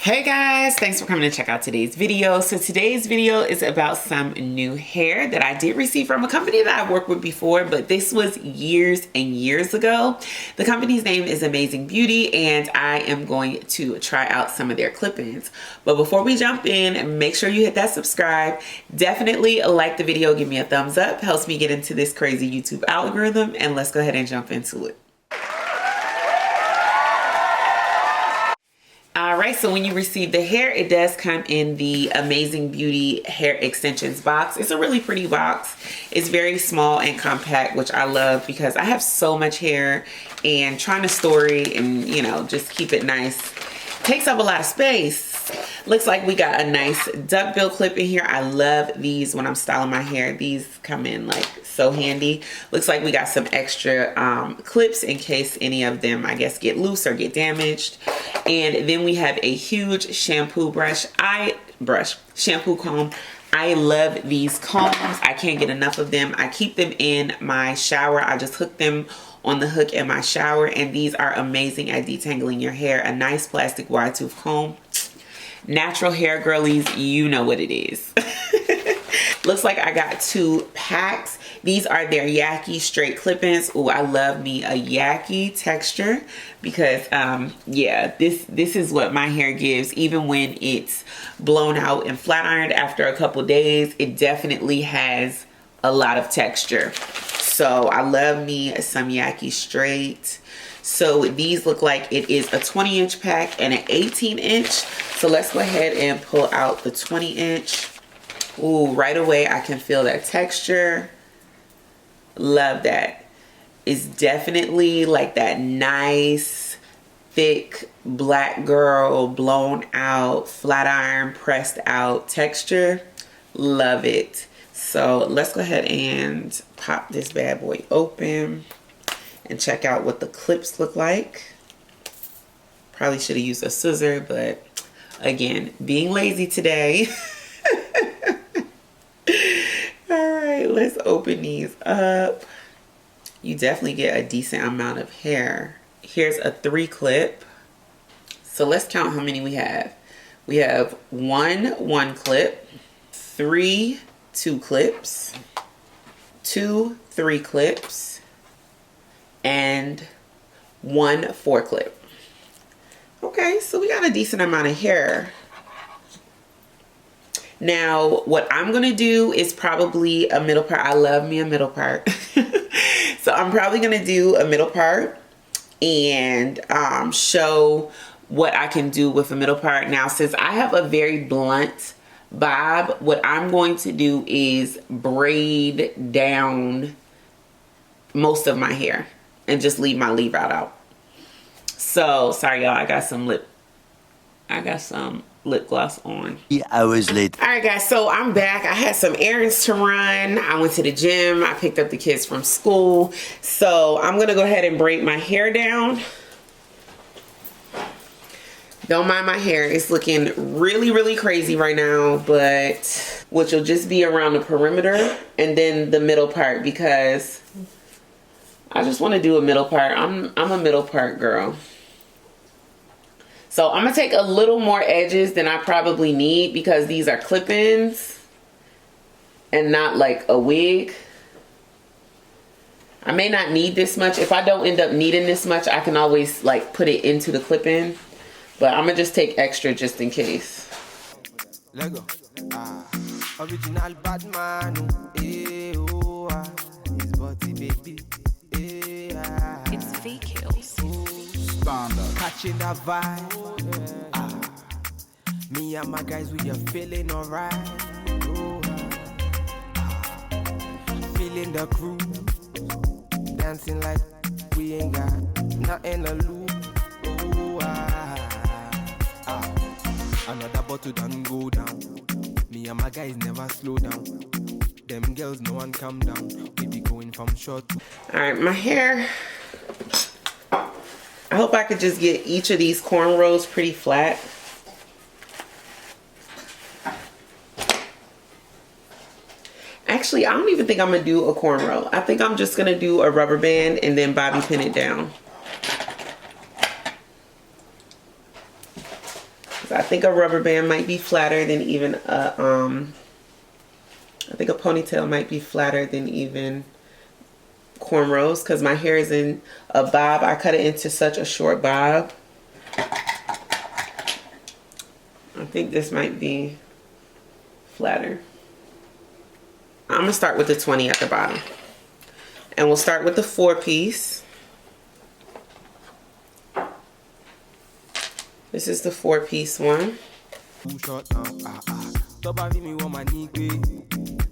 Hey guys, thanks for coming to check out today's video. So today's video is about some new hair that I did receive from a company that I've worked with before, but this was years and years ago. The company's name is Amazing Beauty, and I am going to try out some of their clip-ins. But before we jump in, make sure you hit that subscribe. Definitely like the video, give me a thumbs up, helps me get into this crazy YouTube algorithm, and let's go ahead and jump into it. Alright, so when you receive the hair, it does come in the Amazing Beauty hair extensions box. It's a really pretty box. It's very small and compact, which I love because I have so much hair, and trying to store it and, you know, just keep it nice takes up a lot of space. Looks like we got a nice duckbill clip in here. I love these when I'm styling my hair. These come in like so handy. Looks like we got some extra clips in case any of them, I guess, get loose or get damaged. And then we have a huge shampoo shampoo comb. I love these combs. I can't get enough of them. I keep them in my shower. I just hook them on the hook in my shower, and these are amazing at detangling your hair. A nice plastic wide tooth comb. Natural hair girlies, you know what it is. Looks like I got 2 packs. These are their Yaki straight clip-ins. Oh, I love me a Yaki texture because yeah, this is what my hair gives. Even when it's blown out and flat ironed after a couple days, it definitely has a lot of texture. So I love me some Yaki straight. So these look like it is a 20-inch pack and an 18-inch. So let's go ahead and pull out the 20-inch. Ooh, right away I can feel that texture. Love that. It's definitely like that nice, thick, black girl, blown out, flat iron, pressed out texture. Love it. So let's go ahead and pop this bad boy open and check out what the clips look like. Probably should have used a scissor, but again, being lazy today. All right, let's open these up. You definitely get a decent amount of hair. Here's a 3 clip. So let's count how many we have. We have 1 clip, 3 2 clips, 2 3 clips, and 1 4 clip. Okay, so we got a decent amount of hair. Now, what I'm gonna do is probably a middle part. I love me a middle part. So I'm probably gonna do a middle part and show what I can do with a middle part. Now, since I have a very blunt bob, what I'm going to do is braid down most of my hair and just leave my leave out. So sorry y'all, I got some lip gloss on. 3 hours later. All right guys, so I'm back. I had some errands to run. I went to the gym. I picked up the kids from school. So I'm gonna go ahead and braid my hair down. Don't mind my hair. It's looking really, really crazy right now, but which will just be around the perimeter and then the middle part, because I just want to do a middle part. I'm a middle part girl. So I'm gonna take a little more edges than I probably need because these are clip-ins and not like a wig. I may not need this much. If I don't end up needing this much, I can always like put it into the clip-in. But I'm gonna just take extra just in case. Lego. Original bad man. His body baby. It's fake heels. Standard. Catching that vibe. Me and my guys, we are feeling alright. Feeling the crew. Dancing like we ain't got nothing to lose. Another bottle done go down. Me and my guys never slow down. Them girls, no one calm down. We be going from short to... Alright, my hair. I hope I could just get each of these cornrows pretty flat. Actually, I don't even think I'm going to do a cornrow. I think I'm just going to do a rubber band and then bobby pin it down. So I think a rubber band might be flatter than even a, I think a ponytail might be flatter than even cornrows, because my hair is in a bob. I cut it into such a short bob. I think this might be flatter. I'm gonna start with the 20 at the bottom. And we'll start with the 4-piece. This is the 4-piece one.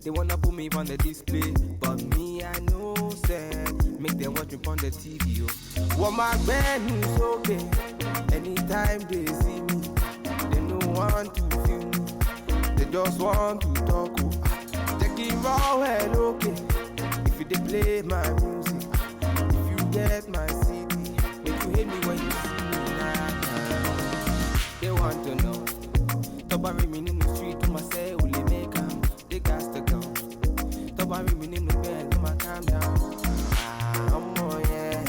They wanna put me on the display, but me I know said make them watch me on the TV. What my band is okay. Anytime they see me, they don't want to feel me. They just want to talk. Take it raw and okay. If they play my music, if you get my CD, make you hate me when you see me now. They want to know. Talk about me in the street to myself, will they make them? They got to go. Talk about me in the bed, come on, calm down. Oh yeah.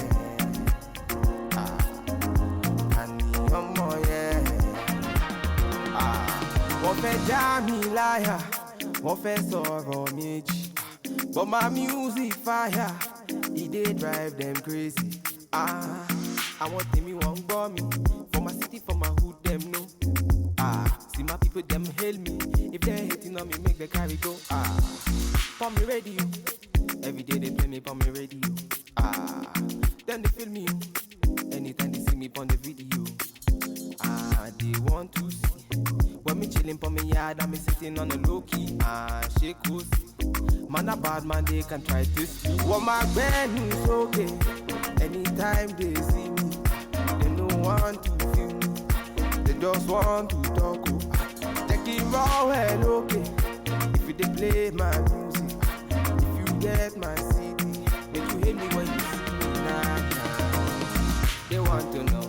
Oh yeah. Wọ́n fẹ́ já mi láyà, wọ́n fẹ́ sọ̀rọ̀ méjì. But my music fire, it dey drive them crazy. I want me one gbọ́ mi, for my city, for my hood, them know. See my people, them hail me. If they're hating on me, make the carry go. Pon me radio, every day they play me pon me radio. Then they feel me, anytime they see me pon the video. They want to see when me chilling pon me yard and me sitting on a low key. Shake who's man a bad man, they can try to see. What my band is okay. Anytime they see me, they don't want to feel me. They just want to talk. Take it raw and okay. If they play my music, if you get my CD, make you hate me when you see me now. They want to know.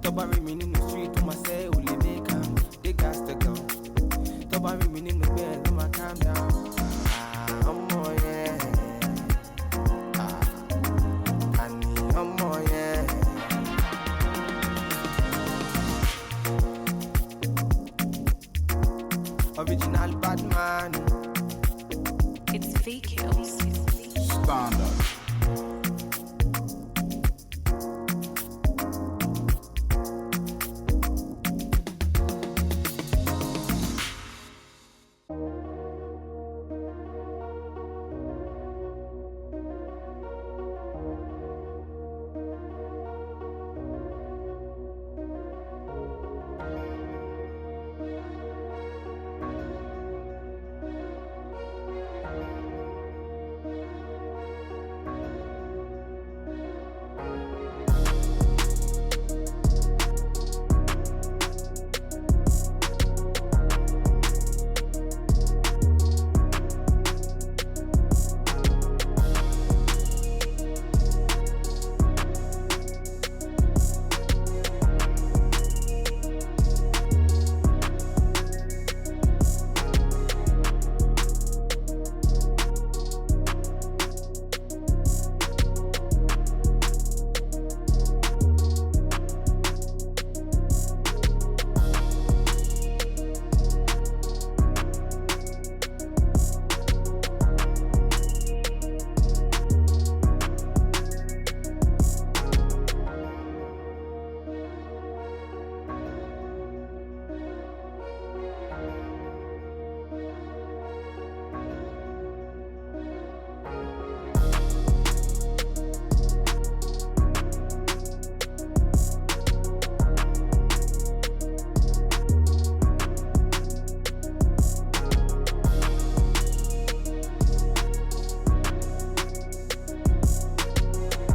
Talk about me in the street to myself, will they make them? They got to go. Talk about me in the bed, come on, calm down. Oh yeah. Oh yeah. Original bad man. It's VQs. Standard.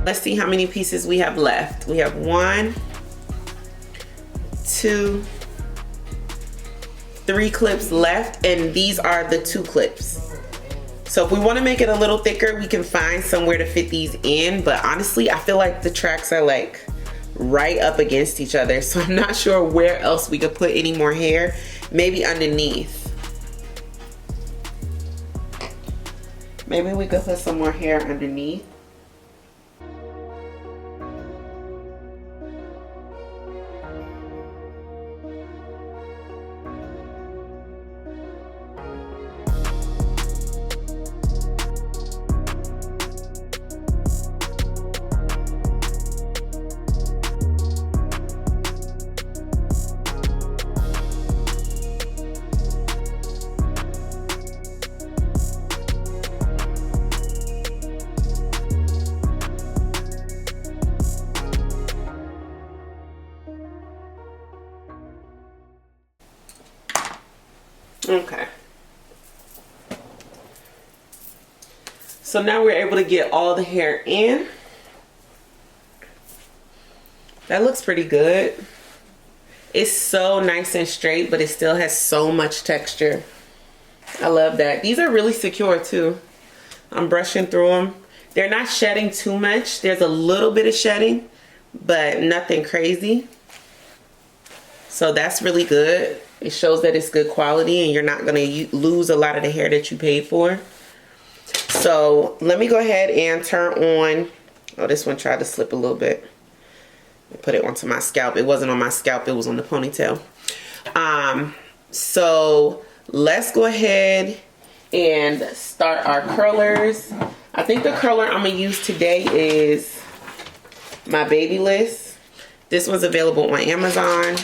Let's see how many pieces we have left. We have 1, 2, 3 clips left, and these are the 2 clips. So if we want to make it a little thicker, we can find somewhere to fit these in, but honestly, I feel like the tracks are like right up against each other, so I'm not sure where else we could put any more hair. Maybe underneath. Maybe we could put some more hair underneath. So now we're able to get all the hair in. That looks pretty good. It's so nice and straight, but it still has so much texture. I love that. These are really secure too. I'm brushing through them. They're not shedding too much. There's a little bit of shedding, but nothing crazy. So that's really good. It shows that it's good quality and you're not gonna lose a lot of the hair that you paid for. So let me go ahead and turn on, oh, this one tried to slip a little bit. Put it onto my scalp. It wasn't on my scalp, it was on the ponytail. So let's go ahead and start our curlers. I think the curler I'm gonna use today is my Babyliss. This one's available on Amazon.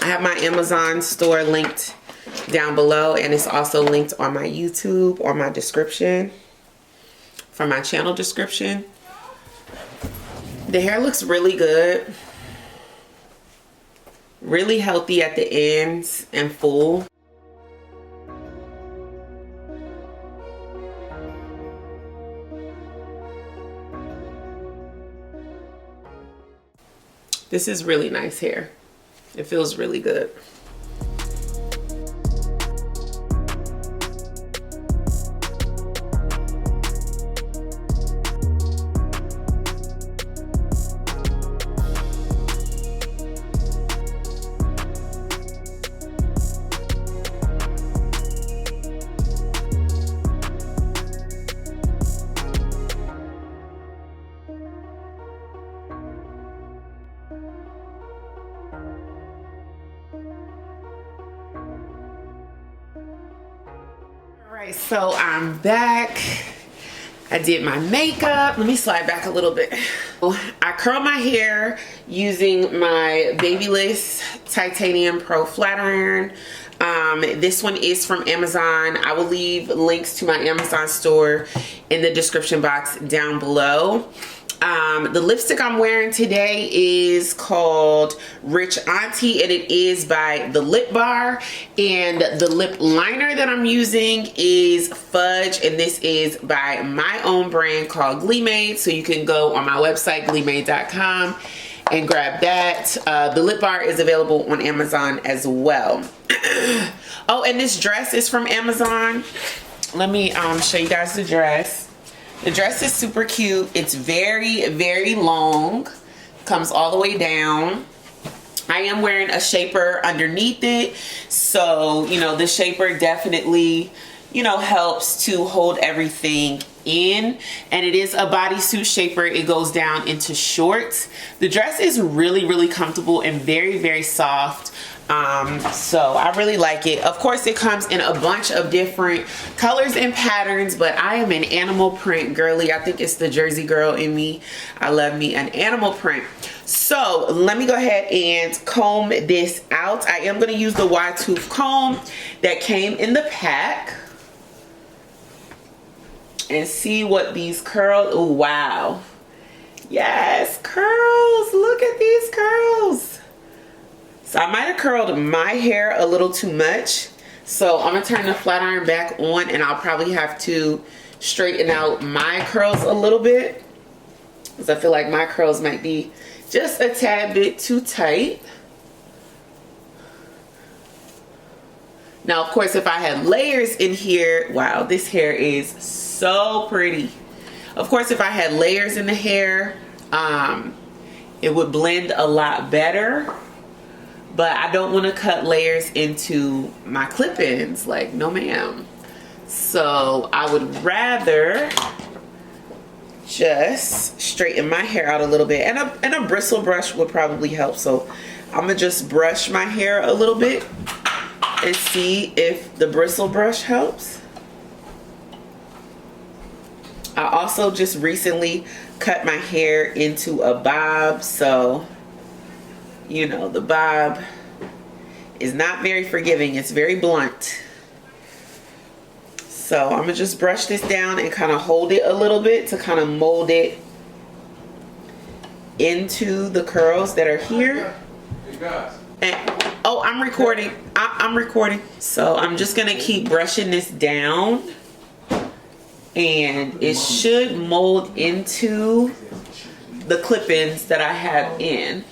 I have my Amazon store linked down below, and it's also linked on my YouTube or my description for my channel description. The hair looks really good, really healthy at the ends and full. This is really nice hair. It feels really good. Alright, so I'm back. I did my makeup. Let me slide back a little bit. I curled my hair using my Babyliss Titanium Pro Flat Iron. This one is from Amazon. I will leave links to my Amazon store in the description box down below. The lipstick I'm wearing today is called Rich Auntie, and it is by The Lip Bar. And the lip liner that I'm using is Fudge, and this is by my own brand called GLEEmade. So you can go on my website, GLEEmade.com, and grab that. The lip bar is available on Amazon as well. Oh, and this dress is from Amazon. Let me show you guys the dress. The dress is super cute. It's very, very long. Comes all the way down. I am wearing a shaper underneath it. So, you know, the shaper definitely, you know, helps to hold everything in. And it is a bodysuit shaper. It goes down into shorts. The dress is really, really comfortable and very, very soft. So I really like it. Of course, it comes in a bunch of different colors and patterns, but I am an animal print girly. I think it's the Jersey girl in me. I love me an animal print. So let me go ahead and comb this out. I am going to use the wide tooth comb that came in the pack and see what these curls. Oh, wow. Yes, curls. Look at these curls. So I might have curled my hair a little too much. So I'm gonna turn the flat iron back on, and I'll probably have to straighten out my curls a little bit, because I feel like my curls might be just a tad bit too tight. Now, of course, if I had layers in here, wow, this hair is so pretty. Of course, if I had layers in the hair, it would blend a lot better. But I don't want to cut layers into my clip-ins, like, no ma'am. So I would rather just straighten my hair out a little bit. And a bristle brush would probably help. So I'm gonna just brush my hair a little bit and see if the bristle brush helps. I also just recently cut my hair into a bob, so you know, the bob is not very forgiving. It's very blunt. So I'm gonna just brush this down and kind of hold it a little bit to kind of mold it into the curls that are here. And, oh, I'm recording. I'm recording. So I'm just gonna keep brushing this down and it should mold into the clip-ins that I have in.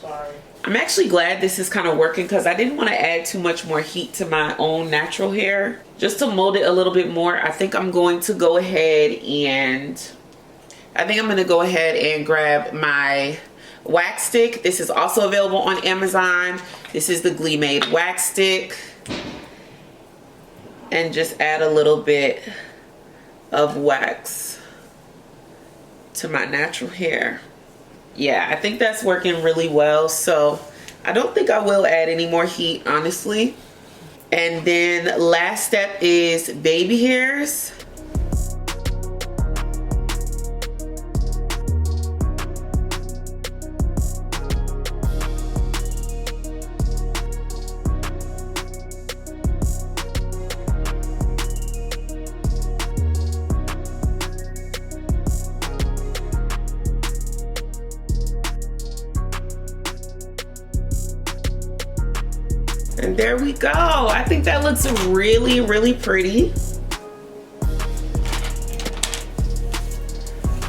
I'm actually glad this is kind of working because I didn't want to add too much more heat to my own natural hair. Just to mold it a little bit more, I think I'm going to go ahead and grab my wax stick. This is also available on Amazon. This is the GLEEmade wax stick. And just add a little bit of wax to my natural hair. Yeah, I think that's working really well. So I don't think I will add any more heat, honestly. And then last step is baby hairs. And there we go. I think that looks really, really pretty.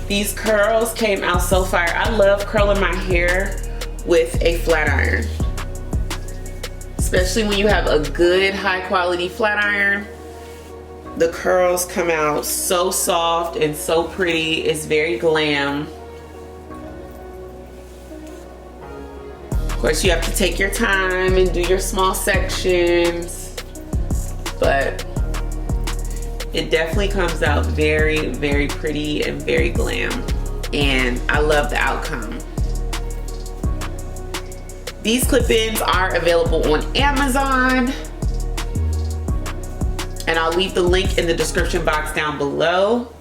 These curls came out so fire. I love curling my hair with a flat iron. Especially when you have a good high quality flat iron. The curls come out so soft and so pretty. It's very glam. Of course, you have to take your time and do your small sections, but it definitely comes out very, very pretty and very glam, and I love the outcome. These clip-ins are available on Amazon, and I'll leave the link in the description box down below.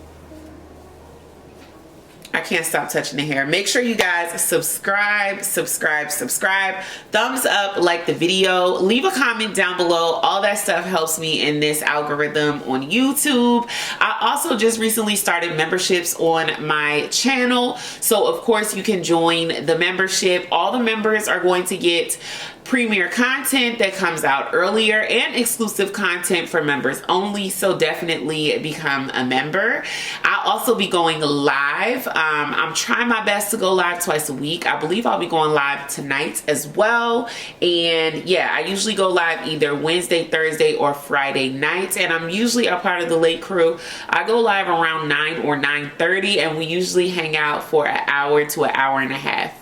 I can't stop touching the hair. Make sure you guys subscribe. Thumbs up, like the video, leave a comment down below. All that stuff helps me in this algorithm on YouTube. I also just recently started memberships on my channel. So of course you can join the membership. All the members are going to get premiere content that comes out earlier and exclusive content for members only, so definitely become a member. I'll also be going live. I'm trying my best to go live twice a week. I believe I'll be going live tonight as well. And yeah, I usually go live either Wednesday, Thursday, or Friday nights, and I'm usually a part of the late crew. I go live around 9 or 9:30, and we usually hang out for an hour to an hour and a half.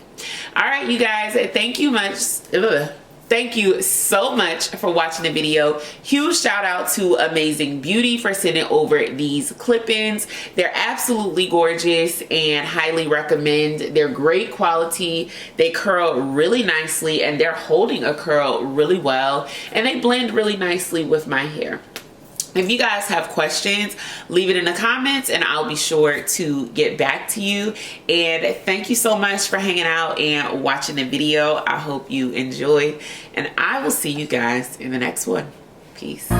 All right, you guys, thank you so much for watching the video. Huge shout out to Amazing Beauty for sending over these clip-ins. They're absolutely gorgeous and highly recommend. They're great quality. They curl really nicely, and they're holding a curl really well, and they blend really nicely with my hair. If you guys have questions, leave it in the comments and I'll be sure to get back to you. And thank you so much for hanging out and watching the video. I hope you enjoyed, and I will see you guys in the next one. Peace.